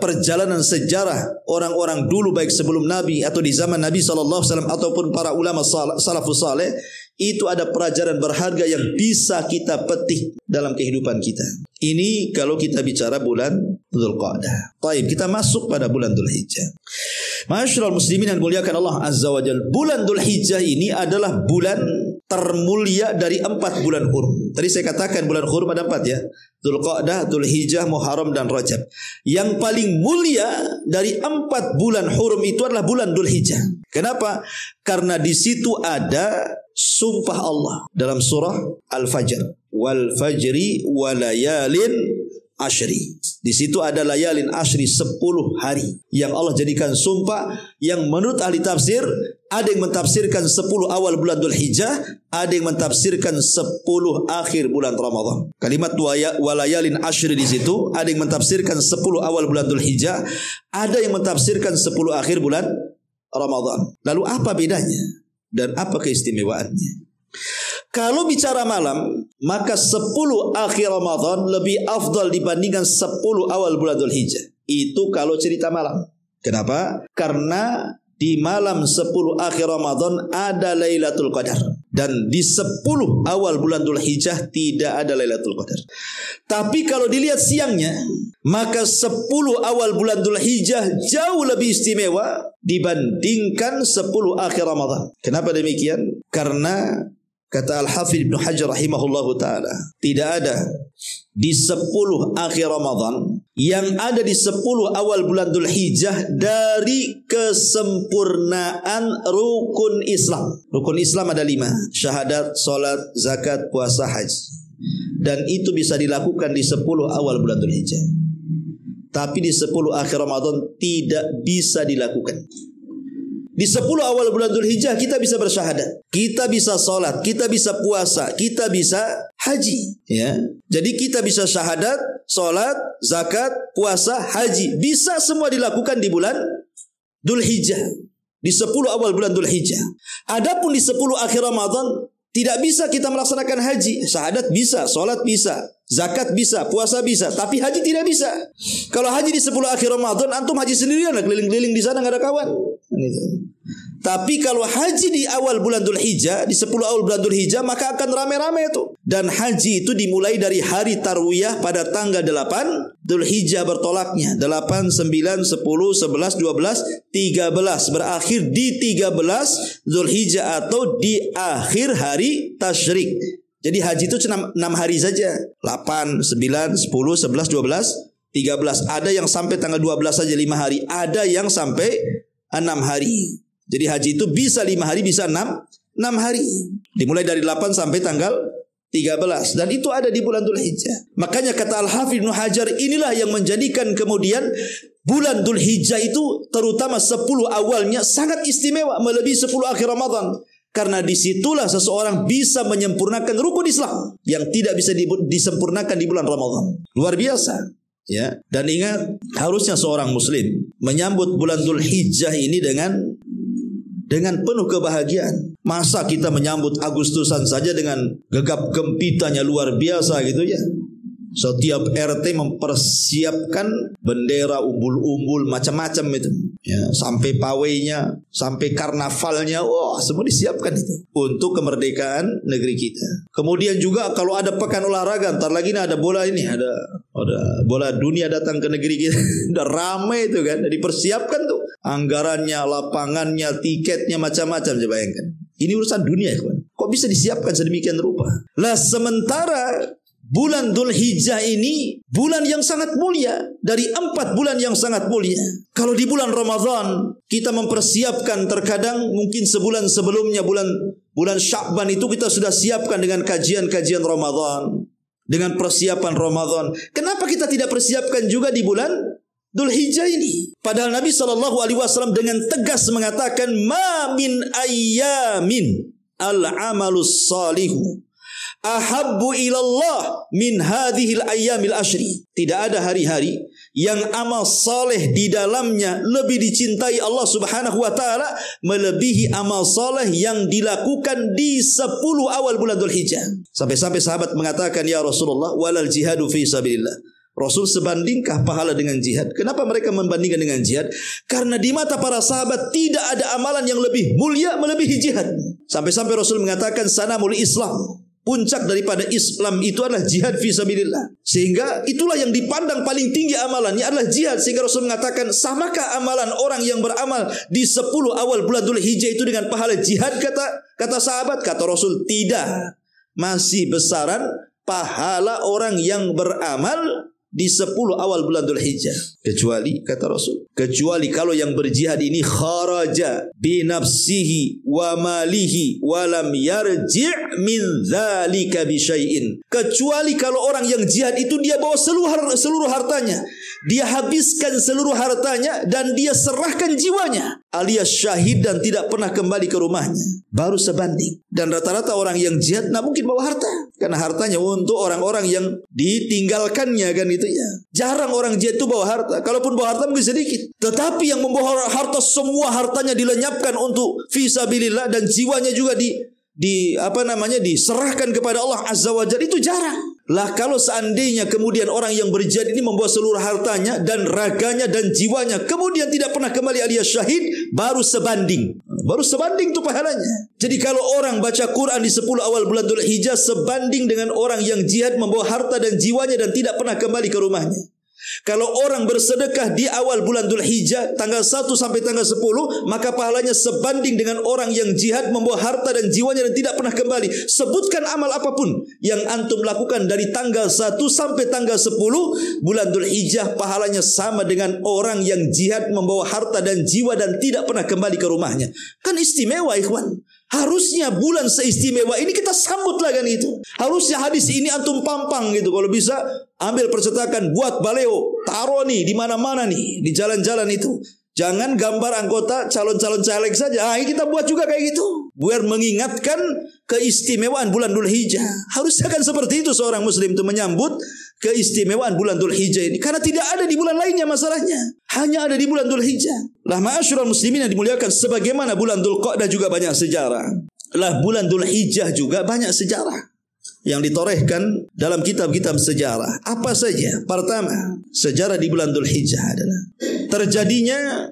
perjalanan sejarah orang-orang dulu, baik sebelum Nabi atau di zaman Nabi SAW ataupun para ulama salafus saleh, itu ada pelajaran berharga yang bisa kita petik dalam kehidupan kita. Ini kalau kita bicara bulan Dzulqa'dah. Baik, kita masuk pada bulan Dzulhijjah. Ma'asyiral muslimin yang dimuliakan Allah Azza wa Jalla, bulan Dzulhijjah ini adalah bulan termulia dari 4 bulan hurum. Tadi saya katakan bulan hurum ada 4 ya. Dzulqa'dah, Dzulhijjah, Muharram dan Rajab. Yang paling mulia dari 4 bulan hurum itu adalah bulan Dzulhijjah. Kenapa? Karena di situ ada sumpah Allah dalam surah Al-Fajr. Wal fajri walayalin ashri. Di situ ada layalin ashri 10 hari yang Allah jadikan sumpah, yang menurut ahli tafsir ada yang mentafsirkan 10 awal bulan Dzulhijjah, ada yang mentafsirkan 10 akhir bulan Ramadan. Kalimat walayalin ashri di situ ada yang mentafsirkan 10 awal bulan Dzulhijjah, ada yang mentafsirkan 10 akhir bulan Ramadan. Lalu apa bedanya dan apa keistimewaannya? Kalau bicara malam, maka 10 akhir Ramadan lebih afdal dibandingkan 10 awal bulan Dzulhijjah. Itu kalau cerita malam. Kenapa? Karena di malam 10 akhir Ramadan ada Lailatul Qadar. Dan di 10 awal bulan Dzulhijjah tidak ada Lailatul Qadar. Tapi kalau dilihat siangnya, maka 10 awal bulan Dzulhijjah jauh lebih istimewa dibandingkan 10 akhir Ramadan. Kenapa demikian? Karena kata Al-Hafidz Ibnu Hajar rahimahullahu ta'ala, tidak ada di 10 akhir Ramadan yang ada di 10 awal bulan Dzulhijjah dari kesempurnaan rukun Islam. Rukun Islam ada 5. Syahadat, salat, zakat, puasa, haji. Dan itu bisa dilakukan di 10 awal bulan Dzulhijjah. Tapi di 10 akhir Ramadan tidak bisa dilakukan. Di 10 awal bulan Dzulhijjah kita bisa bersyahadat, kita bisa sholat, kita bisa puasa, kita bisa haji. Ya, jadi kita bisa syahadat, sholat, zakat, puasa, haji, bisa semua dilakukan di bulan Dzulhijjah, di 10 awal bulan Dzulhijjah. Adapun di 10 akhir Ramadan tidak bisa kita melaksanakan haji. Syahadat bisa, sholat bisa, zakat bisa, puasa bisa, tapi haji tidak bisa. Kalau haji di 10 akhir Ramadan, antum haji sendirian, keliling-keliling di sana nggak ada kawan. Tapi kalau haji di awal bulan Dzulhijjah, di 10 awal bulan Dzulhijjah, maka akan rame-rame itu. Dan haji itu dimulai dari hari tarwiyah pada tanggal 8 Dzulhijjah bertolaknya. 8, 9, 10, 11, 12, 13. Berakhir di 13 Dzulhijjah atau di akhir hari tasyrik. Jadi haji itu 6 hari saja. 8, 9, 10, 11, 12, 13. Ada yang sampai tanggal 12 saja 5 hari. Ada yang sampai 6 hari. Jadi haji itu bisa 5 hari, bisa 6 hari. Dimulai dari 8 sampai tanggal 13. Dan itu ada di bulan Dzulhijjah. Makanya kata Al-Hafidz Ibnu Hajar, inilah yang menjadikan kemudian bulan Dzulhijjah itu terutama 10 awalnya sangat istimewa melebihi 10 akhir Ramadan. Karena disitulah seseorang bisa menyempurnakan rukun Islam yang tidak bisa disempurnakan di bulan Ramadan. Luar biasa. Ya, dan ingat, harusnya seorang muslim menyambut bulan Dzulhijjah ini dengan penuh kebahagiaan. Masa kita menyambut Agustusan saja dengan gegap gempitanya luar biasa gitu ya. Setiap RT mempersiapkan bendera, umbul-umbul, macam-macam itu. Ya, sampai pawainya, sampai karnavalnya, wah semua disiapkan itu untuk kemerdekaan negeri kita. Kemudian juga kalau ada pekan olahraga, ntar lagi ada bola ini, ada bola dunia datang ke negeri kita. Udah ramai itu kan, dipersiapkan tuh anggarannya, lapangannya, tiketnya, macam-macam. Coba bayangkan. Ini urusan dunia ya kawan. Kok bisa disiapkan sedemikian rupa? Lah sementara bulan Dzulhijjah ini bulan yang sangat mulia dari 4 bulan yang sangat mulia. Kalau di bulan Ramadan kita mempersiapkan terkadang mungkin sebulan sebelumnya bulan Sya'ban itu kita sudah siapkan dengan kajian-kajian Ramadan, dengan persiapan Ramadan. Kenapa kita tidak persiapkan juga di bulan Dzulhijjah ini? Padahal Nabi SAW dengan tegas mengatakan, "Ma min ayyamin al-amalus salihu ahabbu ilallah min hadhil ayyamil ashri." Tidak ada hari-hari yang amal saleh di dalamnya lebih dicintai Allah Subhanahu wa taala melebihi amal saleh yang dilakukan di 10 awal bulan Dzulhijjah. Sampai-sampai sahabat mengatakan, "Ya Rasulullah, walal jihadu fi sabilillah." Rasul, sebandingkah pahala dengan jihad? Kenapa mereka membandingkan dengan jihad? Karena di mata para sahabat tidak ada amalan yang lebih mulia melebihi jihad. Sampai-sampai Rasul mengatakan, "Sanamul Islam." Puncak daripada Islam itu adalah jihad fi sabilillah. Sehingga itulah yang dipandang paling tinggi amalannya adalah jihad. Sehingga Rasul mengatakan, samakah amalan orang yang beramal di 10 awal bulan Dzulhijjah itu dengan pahala jihad? Kata sahabat. Kata Rasul, tidak. Masih besaran pahala orang yang beramal di 10 awal bulan Dzulhijjah. Kecuali, kata Rasul, kecuali kalau yang berjihad ini kharaja bi nafsihi wa malihi wa lam yarji' min dzalika bi syai'in. Kecuali kalau orang yang jihad itu dia bawa seluruh hartanya, dia habiskan seluruh hartanya dan dia serahkan jiwanya, alias syahid dan tidak pernah kembali ke rumahnya, baru sebanding. Dan rata-rata orang yang jihad tidak mungkin bawa harta, karena hartanya untuk orang-orang yang ditinggalkannya, kan itu ya. Jarang orang jihad itu bawa harta. Kalaupun bawa harta mungkin sedikit. Tetapi yang membawa harta, semua hartanya dilenyapkan untuk fisabilillah dan jiwanya juga diserahkan kepada Allah Azza wa Jalla, itu jarang. Lah kalau seandainya kemudian orang yang berjihad ini membawa seluruh hartanya dan raganya dan jiwanya, kemudian tidak pernah kembali alias syahid, baru sebanding. Baru sebanding itu pahalanya. Jadi kalau orang baca Quran di 10 awal bulan Dzulhijjah sebanding dengan orang yang jihad membawa harta dan jiwanya dan tidak pernah kembali ke rumahnya. Kalau orang bersedekah di awal bulan Dzulhijjah tanggal 1 sampai tanggal 10, maka pahalanya sebanding dengan orang yang jihad membawa harta dan jiwanya dan tidak pernah kembali. Sebutkan amal apapun yang antum lakukan dari tanggal 1 sampai tanggal 10 bulan Dzulhijjah, pahalanya sama dengan orang yang jihad membawa harta dan jiwa dan tidak pernah kembali ke rumahnya. Kan istimewa, ikhwan. Harusnya bulan seistimewa ini kita sambutlah, kan itu. Harusnya hadis ini antum pampang gitu. Kalau bisa ambil percetakan, buat baleo, taruh nih di mana-mana nih, di jalan-jalan itu. Jangan gambar anggota calon-calon caleg saja. Ini kita buat juga kayak gitu, biar mengingatkan keistimewaan bulan Dzulhijjah. Harusnya kan seperti itu seorang muslim itu menyambut keistimewaan bulan Dzulhijjah ini, karena tidak ada di bulan lainnya masalahnya, hanya ada di bulan Dzulhijjah. Lah ma'asyiral muslimin yang dimuliakan, sebagaimana bulan Dzulqa'dah juga banyak sejarah, lah bulan Dzulhijjah juga banyak sejarah yang ditorehkan dalam kitab-kitab sejarah. Apa saja? Pertama, sejarah di bulan Dzulhijjah adalah terjadinya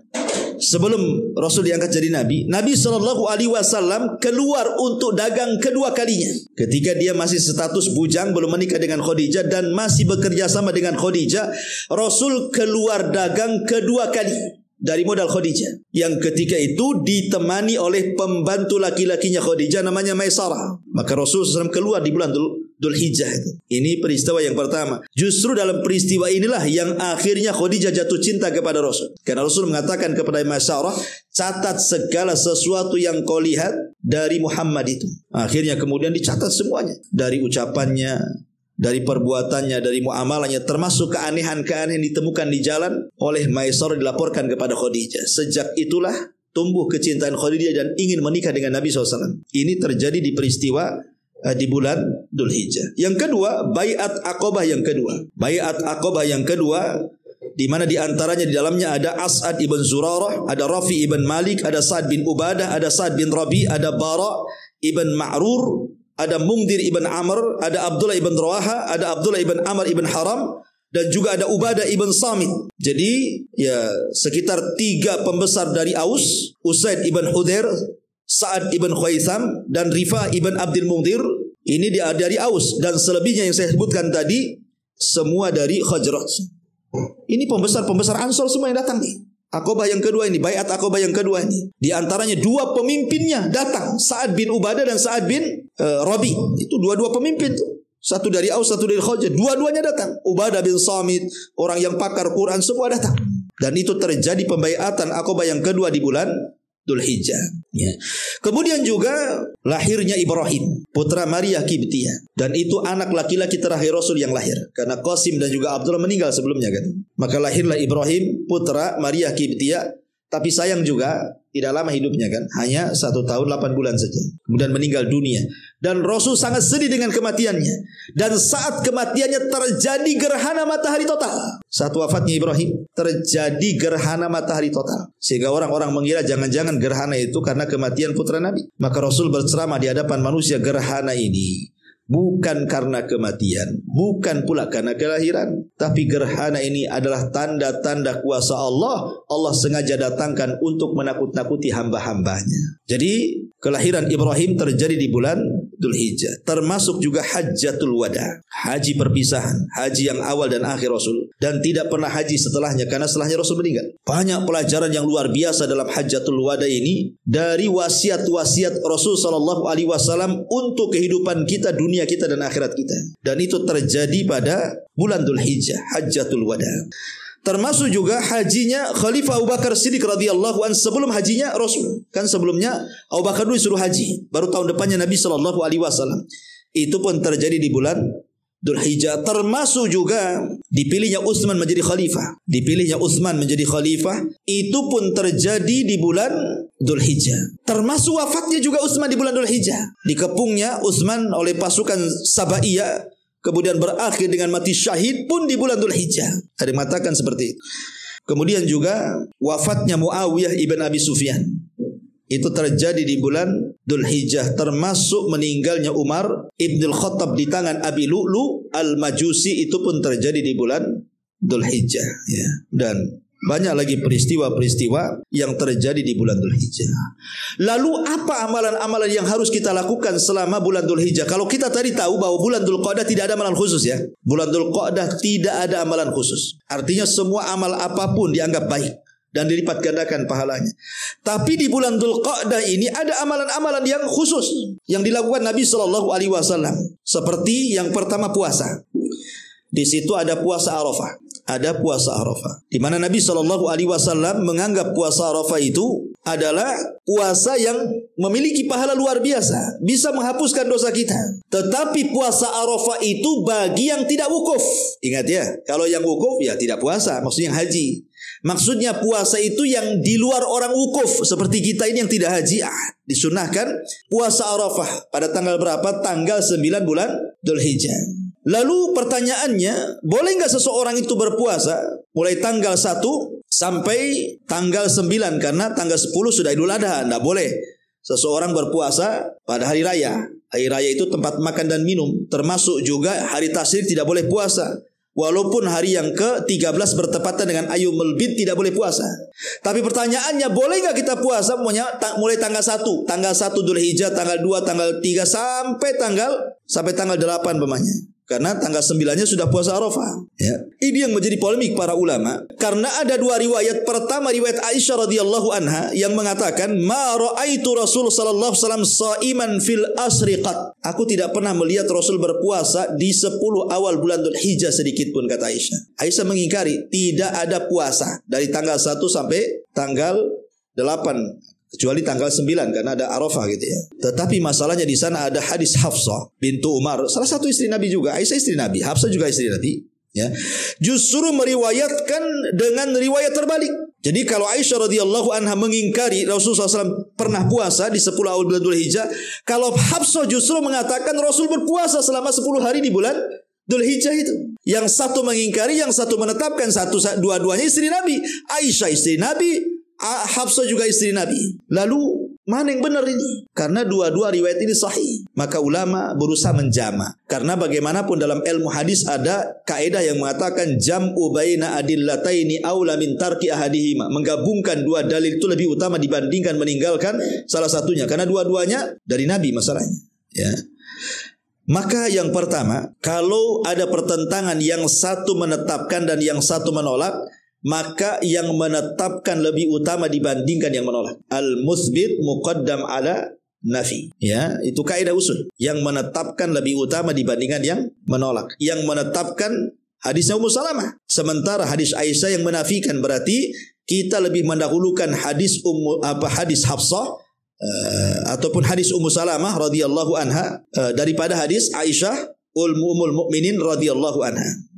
sebelum Rasul diangkat jadi Nabi. Nabi SAW keluar untuk dagang kedua kalinya. Ketika dia masih status bujang, belum menikah dengan Khadijah dan masih bekerja sama dengan Khadijah, Rasul keluar dagang kedua kali dari modal Khadijah, yang ketika itu ditemani oleh pembantu laki-lakinya Khadijah namanya Maisarah. Maka Rasul SAW keluar di bulan Dzulhijjah itu. Ini peristiwa yang pertama. Justru dalam peristiwa inilah yang akhirnya Khadijah jatuh cinta kepada Rasul. Karena Rasul mengatakan kepada Maisarah, catat segala sesuatu yang kau lihat dari Muhammad itu. Akhirnya kemudian dicatat semuanya, dari ucapannya, dari perbuatannya, dari muamalahnya, termasuk keanehan-keanehan ditemukan di jalan oleh Maisarah dilaporkan kepada Khadijah. Sejak itulah tumbuh kecintaan Khadijah dan ingin menikah dengan Nabi SAW. Ini terjadi di peristiwa di bulan Dzulhijjah. Yang kedua, Bai'at Aqabah yang kedua. Bai'at Aqabah yang kedua, di mana di antaranya di dalamnya ada As'ad ibn Zurarah, ada Rafi ibn Malik, ada Sa'ad bin Ubadah, ada Sa'ad bin Rabi, ada Bara ibn Ma'rur, ada Mungdir ibn Amr, ada Abdullah ibn Rawaha, ada Abdullah ibn Amr ibn Haram, dan juga ada Ubadah ibn Samit. Jadi ya sekitar 3 pembesar dari Aus, Usaid ibn Hudair, Sa'ad ibn Khaitham, dan Rifah ibn Abdul Mungdir. Ini dari Aus, dan selebihnya yang saya sebutkan tadi semua dari Khazraj. Ini pembesar-pembesar Ansor semua yang datang nih. Aqabah yang kedua ini, Bai'at Aqabah yang kedua ini. Di antaranya 2 pemimpinnya datang, Sa'ad bin Ubadah dan Sa'ad bin Rabi. Itu 2 pemimpin tuh. Satu dari Aus, satu dari Khazraj. Dua-duanya datang. Ubadah bin Samit, orang yang pakar Quran, semua datang. Dan itu terjadi pembaiatan Aqabah yang kedua di bulan Dzulhijjah. Ya. Kemudian juga lahirnya Ibrahim, putra Maria Kibtiyah, dan itu anak laki-laki terakhir Rasul yang lahir, karena Qasim dan juga Abdullah meninggal sebelumnya kan. Maka lahirlah Ibrahim, putra Maria Kibtiyah. Tapi sayang juga tidak lama hidupnya kan, hanya 1 tahun 8 bulan saja. Kemudian meninggal dunia. Dan Rasul sangat sedih dengan kematiannya. Dan saat kematiannya terjadi gerhana matahari total. Saat wafatnya Ibrahim terjadi gerhana matahari total. Sehingga orang-orang mengira jangan-jangan gerhana itu karena kematian putra Nabi. Maka Rasul berceramah di hadapan manusia, gerhana ini bukan karena kematian, bukan pula karena kelahiran, tapi gerhana ini adalah tanda-tanda kuasa Allah. Allah sengaja datangkan untuk menakut-nakuti hamba-hambanya. Jadi kelahiran Ibrahim terjadi di bulan Dzulhijjah. Termasuk juga Hajjatul Wada, haji perpisahan, haji yang awal dan akhir Rasul, dan tidak pernah haji setelahnya karena setelahnya Rasul meninggal. Banyak pelajaran yang luar biasa dalam Hajjatul Wada ini dari wasiat-wasiat Rasul sallallahu alaihi wasallam untuk kehidupan kita, dunia kita dan akhirat kita. Dan itu terjadi pada bulan Dzulhijjah, Hajjatul Wada. Termasuk juga hajinya Khalifah Abu Bakar Siddiq radhiyallahu anhu sebelum hajinya Rasul. Kan sebelumnya Abu Bakar dulu disuruh haji, baru tahun depannya Nabi sallallahu alaihi wasallam. Itu pun terjadi di bulan Dzulhijjah. Termasuk juga dipilihnya Utsman menjadi khalifah. Dipilihnya Utsman menjadi khalifah itu pun terjadi di bulan Dzulhijjah. Termasuk wafatnya juga Utsman di bulan Dzulhijjah. Dikepungnya Utsman oleh pasukan Sabaiyah, kemudian berakhir dengan mati syahid pun di bulan Dzulhijjah. Ada yang mengatakan seperti itu. Kemudian juga wafatnya Muawiyah ibn Abi Sufyan. Itu terjadi di bulan Dzulhijjah. Termasuk meninggalnya Umar ibn Khattab di tangan Abi Lu'lu al-Majusi itu pun terjadi di bulan Dzulhijjah. Ya. Dan banyak lagi peristiwa-peristiwa yang terjadi di bulan Dzulhijjah. Lalu apa amalan-amalan yang harus kita lakukan selama bulan Dzulhijjah? Kalau kita tadi tahu bahwa bulan Dzulqa'dah tidak ada amalan khusus ya. Bulan Dzulqa'dah tidak ada amalan khusus. Artinya semua amal apapun dianggap baik dan dilipat gandakan pahalanya. Tapi di bulan Dzulqa'dah ini ada amalan-amalan yang khusus yang dilakukan Nabi sallallahu alaihi wasallam. Seperti yang pertama puasa. Di situ ada puasa Arafah. Ada puasa Arafah, di mana Nabi sallallahu alaihi wasallam menganggap puasa Arafah itu adalah puasa yang memiliki pahala luar biasa, bisa menghapuskan dosa kita. Tetapi puasa Arafah itu bagi yang tidak wukuf. Ingat ya, kalau yang wukuf ya tidak puasa, maksudnya yang haji. Maksudnya puasa itu yang di luar orang wukuf, seperti kita ini yang tidak haji. Disunahkan puasa Arafah pada tanggal berapa? Tanggal 9 bulan Dzulhijjah. Lalu pertanyaannya, boleh nggak seseorang itu berpuasa mulai tanggal 1 sampai tanggal 9? Karena tanggal 10 sudah Idul Adha. Nggak boleh seseorang berpuasa pada hari raya. Hari raya itu tempat makan dan minum. Termasuk juga hari tasyrik tidak boleh puasa. Walaupun hari yang ke-13 bertepatan dengan Ayyamul Bid tidak boleh puasa. Tapi pertanyaannya, boleh nggak kita puasa mulai tanggal 1? Tanggal 1 Dzulhijjah, tanggal 2, tanggal 3 sampai tanggal 8 pemanya. Karena tanggal 9-nya sudah puasa Arafah. Ya. Ini yang menjadi polemik para ulama. Karena ada dua riwayat. Pertama riwayat Aisyah radhiyallahu anha yang mengatakan, "Ma ra'aitu Rasul sallallahu alaihi wasallam sha'iman fil asriqat." Aku tidak pernah melihat Rasul berpuasa di 10 awal bulan Dzulhijjah sedikit pun, kata Aisyah. Aisyah mengingkari, tidak ada puasa dari tanggal 1 sampai tanggal 8. Kecuali tanggal 9 karena ada Arafah gitu ya. Tetapi masalahnya di sana ada hadis Hafsah bintu Umar, salah satu istri Nabi juga. Aisyah istri Nabi, Hafsah juga istri Nabi. Ya, justru meriwayatkan dengan riwayat terbalik. Jadi kalau Aisyah radhiyallahu anha mengingkari Rasulullah SAW pernah puasa di 10 awal bulan Dzulhijjah, kalau Hafsah justru mengatakan Rasul berpuasa selama 10 hari di bulan Dzulhijjah itu. Yang satu mengingkari, yang satu menetapkan. Dua-duanya istri Nabi. Aisyah istri Nabi, Hafsah juga istri Nabi. Lalu mana yang benar ini? Karena dua-dua riwayat ini sahih. Maka ulama berusaha menjama. Karena bagaimanapun dalam ilmu hadis ada kaidah yang mengatakan jam'u baina adillataini aula min tarki ahadihima. Menggabungkan dua dalil itu lebih utama dibandingkan meninggalkan salah satunya. Karena dua-duanya dari Nabi masalahnya. Ya. Maka yang pertama, kalau ada pertentangan yang satu menetapkan dan yang satu menolak, maka yang menetapkan lebih utama dibandingkan yang menolak. Al-musbit muqaddam ala nafi. Ya, itu kaidah usul. Yang menetapkan lebih utama dibandingkan yang menolak. Yang menetapkan hadisnya Ummu Salamah. Sementara hadis Aisyah yang menafikan, berarti kita lebih mendahulukan hadis Hafsah ataupun hadis Ummu Salamah radhiyallahu anha daripada hadis Aisyah ummul mukminin radhiyallahu anha.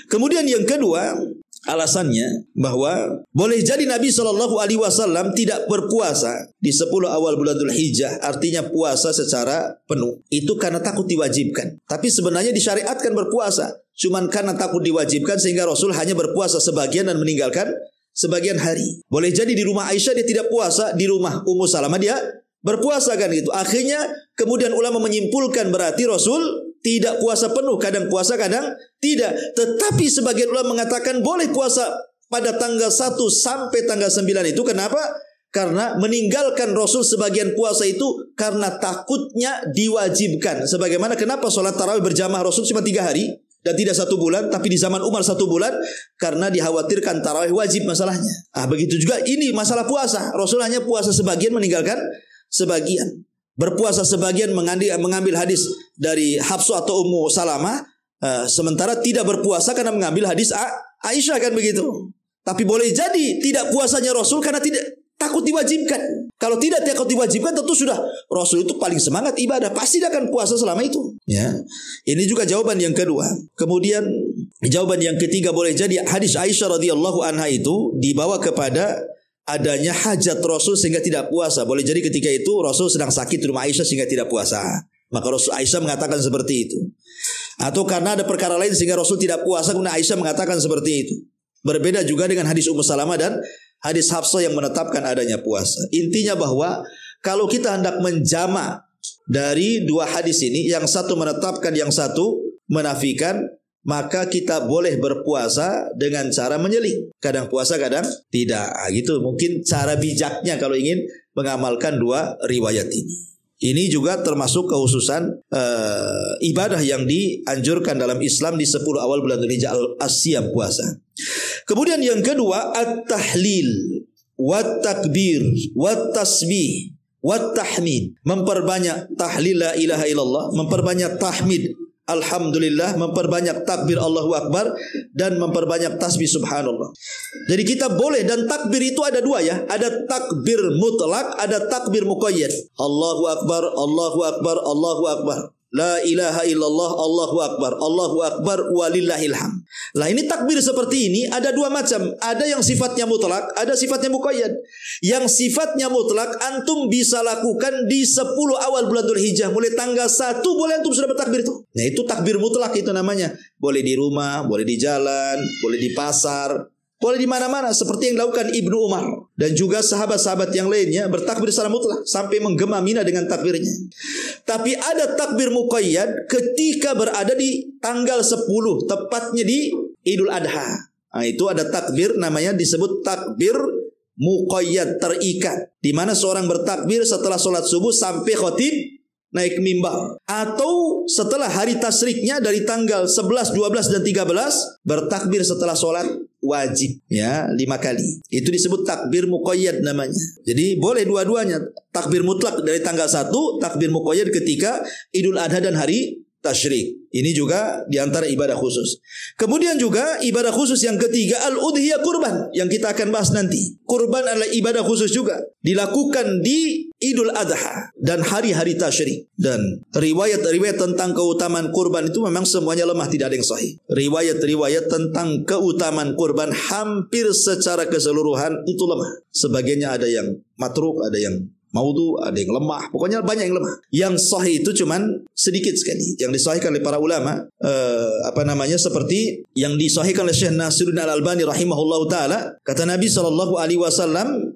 Kemudian yang kedua, alasannya bahwa boleh jadi Nabi SAW tidak berpuasa di 10 awal bulan Dzulhijjah, artinya puasa secara penuh. Itu karena takut diwajibkan. Tapi sebenarnya disyariatkan berpuasa, cuman karena takut diwajibkan sehingga Rasul hanya berpuasa sebagian dan meninggalkan sebagian hari. Boleh jadi di rumah Aisyah dia tidak puasa, di rumah Ummu Salamah dia berpuasa kan gitu. Akhirnya kemudian ulama menyimpulkan berarti Rasul tidak puasa penuh, kadang puasa, kadang tidak. Tetapi sebagian ulama mengatakan boleh puasa pada tanggal 1 sampai tanggal 9 itu. Kenapa? Karena meninggalkan Rasul sebagian puasa itu karena takutnya diwajibkan. Sebagaimana kenapa sholat tarawih berjamaah Rasul cuma 3 hari dan tidak 1 bulan, tapi di zaman Umar 1 bulan karena dikhawatirkan tarawih wajib masalahnya. Begitu juga ini masalah puasa. Rasul hanya puasa sebagian, meninggalkan sebagian. Berpuasa sebagian mengambil hadis dari Hafsah atau Ummu Salamah, sementara tidak berpuasa karena mengambil hadis Aisyah, kan begitu. Tapi boleh jadi tidak puasanya Rasul karena takut diwajibkan. Kalau tidak takut diwajibkan, tentu sudah Rasul itu paling semangat ibadah, pasti dia akan puasa selama itu. Ya, ini juga jawaban yang kedua. Kemudian jawaban yang ketiga, boleh jadi hadis Aisyah radhiyallahu anha itu dibawa kepada adanya hajat Rasul sehingga tidak puasa. Boleh jadi ketika itu Rasul sedang sakit di rumah Aisyah sehingga tidak puasa. Maka Rasul Aisyah mengatakan seperti itu. Atau karena ada perkara lain sehingga Rasul tidak puasa, kemudian Aisyah mengatakan seperti itu. Berbeda juga dengan hadis Ummu Salamah dan hadis Hafsah yang menetapkan adanya puasa. Intinya bahwa kalau kita hendak menjama dari 2 hadis ini, yang satu menetapkan, yang satu menafikan, maka kita boleh berpuasa dengan cara menyeling. Kadang puasa, kadang tidak. Gitu mungkin cara bijaknya kalau ingin mengamalkan 2 riwayat ini. Ini juga termasuk kekhususan ibadah yang dianjurkan dalam Islam di 10 awal bulan Dzulhijjah, as-siyam, puasa. Kemudian yang kedua, at-tahlil, wat-takbir, wat-tasbih, wat-tahmid. Memperbanyak tahlil la ilaha illallah, memperbanyak tahmid alhamdulillah, memperbanyak takbir Allahu Akbar, dan memperbanyak tasbih subhanallah. Jadi kita boleh, dan takbir itu ada 2 ya. Ada takbir mutlak, ada takbir muqayyad. Allahu Akbar, Allahu Akbar, Allahu Akbar. La ilaha illallah, Allahu Akbar, Allahu Akbar, walillahil hamd. Lah ini takbir seperti ini ada 2 macam. Ada yang sifatnya mutlak, ada sifatnya muqayyad. Yang sifatnya mutlak antum bisa lakukan di 10 awal bulan Dzulhijjah. Mulai tanggal 1 boleh antum sudah bertakbir itu. Nah itu takbir mutlak itu namanya. Boleh di rumah, boleh di jalan, boleh di pasar, boleh di mana-mana, seperti yang dilakukan Ibnu Umar dan juga sahabat-sahabat yang lainnya, bertakbir secara mutlak sampai menggema Mina dengan takbirnya. Tapi ada takbir muqayyad ketika berada di tanggal 10, tepatnya di Idul Adha. Nah, itu ada takbir namanya disebut takbir muqayyad, terikat, di mana seorang bertakbir setelah sholat subuh sampai khatib naik mimbar, atau setelah hari tasriknya dari tanggal 11, 12 dan 13 bertakbir setelah sholat wajib ya 5 kali. Itu disebut takbir muqayyad namanya. Jadi boleh dua-duanya, takbir mutlak dari tanggal 1, takbir muqayyad ketika Idul Adha dan hari tasyrik. Ini juga diantara ibadah khusus. Kemudian juga ibadah khusus yang ketiga, al-udhiyah, kurban, yang kita akan bahas nanti. Kurban adalah ibadah khusus juga, dilakukan di Idul Adha dan hari-hari tasyrik. Dan riwayat-riwayat tentang keutamaan kurban itu memang semuanya lemah, tidak ada yang sahih. Riwayat-riwayat tentang keutamaan kurban hampir secara keseluruhan itu lemah. Sebagiannya ada yang matruk, ada yang maudhu, ada yang lemah, pokoknya banyak yang lemah. Yang sahih itu cuman sedikit sekali yang disahihkan oleh para ulama, seperti yang disahihkan oleh Syekh Nasiruddin Al-Albani rahimahullahu taala. Kata Nabi sallallahu alaihi wasallam,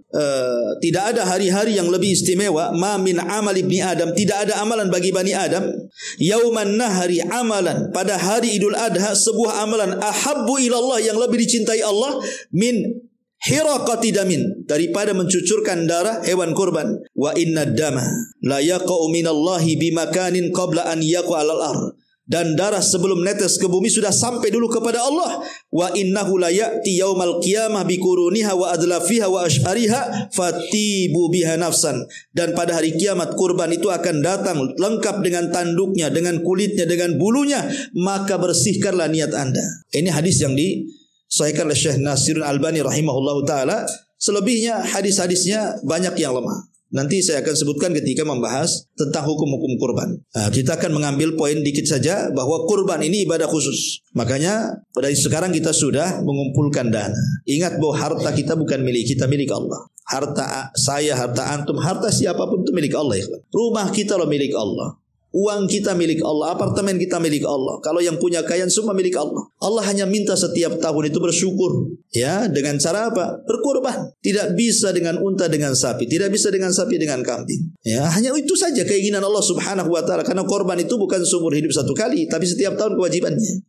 tidak ada hari-hari yang lebih istimewa, ma min amal ibni Adam, tidak ada amalan bagi Bani Adam, yauman nahri amalan, pada hari Idul Adha sebuah amalan, ahabbu ilallah, yang lebih dicintai Allah, min hiraqati damin, daripada mencucurkan darah hewan kurban. Wa inna dama la yaqa'u minallahi bimakanin qabla an yaqa 'alal ardh, dan darah sebelum netes ke bumi sudah sampai dulu kepada Allah. Wa innahu la ya'ti yaumal qiyamah biquruniha wa adlafiha wa ash'ariha fatibu biha nafsan, dan pada hari kiamat kurban itu akan datang lengkap dengan tanduknya, dengan kulitnya, dengan bulunya, maka bersihkanlah niat Anda. Ini hadis yang disahihkan oleh Syekh Nasiruddin Albani rahimahullahu taala. Selebihnya hadis-hadisnya banyak yang lemah. Nanti saya akan sebutkan ketika membahas tentang hukum-hukum kurban. Nah, kita akan mengambil poin dikit saja bahwa kurban ini ibadah khusus. Makanya dari sekarang kita sudah mengumpulkan dana. Ingat bahwa harta kita bukan milik kita, milik Allah. Harta saya, harta antum, harta siapapun itu milik Allah. Rumah kita loh milik Allah. Uang kita milik Allah, apartemen kita milik Allah. Kalau yang punya kekayaan semua milik Allah. Allah hanya minta setiap tahun itu bersyukur. Ya, dengan cara apa? Berkorban. Tidak bisa dengan unta, dengan sapi. Tidak bisa dengan sapi, dengan kambing. Ya, hanya itu saja keinginan Allah Subhanahu wa taala. Karena korban itu bukan seumur hidup 1 kali, tapi setiap tahun kewajibannya.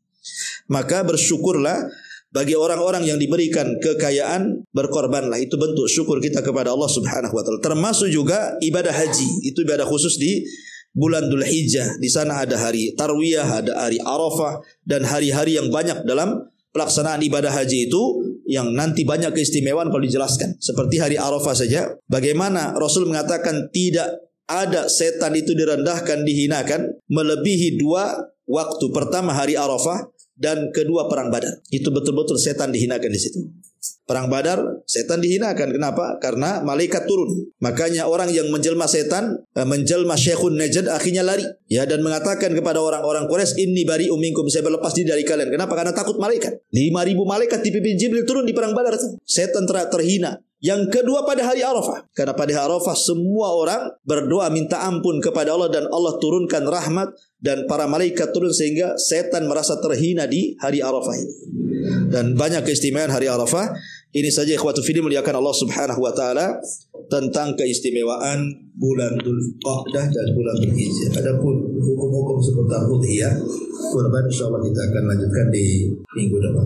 Maka bersyukurlah Bagi orang-orang yang diberikan kekayaan, berkorbanlah. Itu bentuk syukur kita kepada Allah Subhanahu wa taala. Termasuk juga ibadah haji. Itu ibadah khusus di bulan Dzulhijjah. Di sana ada hari Tarwiyah, ada hari Arafah, dan hari-hari yang banyak dalam pelaksanaan ibadah haji itu yang nanti banyak keistimewaan kalau dijelaskan. Seperti hari Arafah saja, bagaimana Rasul mengatakan tidak ada setan itu direndahkan, dihinakan melebihi 2 waktu. Pertama hari Arafah dan kedua perang Badar. Itu betul-betul setan dihinakan di situ. Perang Badar setan dihinakan. Kenapa? Karena malaikat turun. Makanya orang yang menjelma setan, menjelma Syekhun Najd, akhirnya lari. Ya, dan mengatakan kepada orang-orang Quraisy, "Inni bari'um minkum," saya berlepas diri dari kalian. Kenapa? Karena takut malaikat. 5.000 malaikat dipimpin Jibril turun di perang Badar. Setan terhina. Yang kedua pada hari Arafah. Karena pada hari Arafah semua orang berdoa minta ampun kepada Allah dan Allah turunkan rahmat dan para malaikat turun sehingga setan merasa terhina di hari Arafah ini. Dan banyak keistimewaan hari Arafah. Ini saja ikhwatu fillah muliakan Allah Subhanahu wa taala tentang keistimewaan bulan Dzulqa'dah dan bulan Dzulhijjah. Adapun hukum-hukum seputar udhiyah kurban insyaallah kita akan lanjutkan di minggu depan.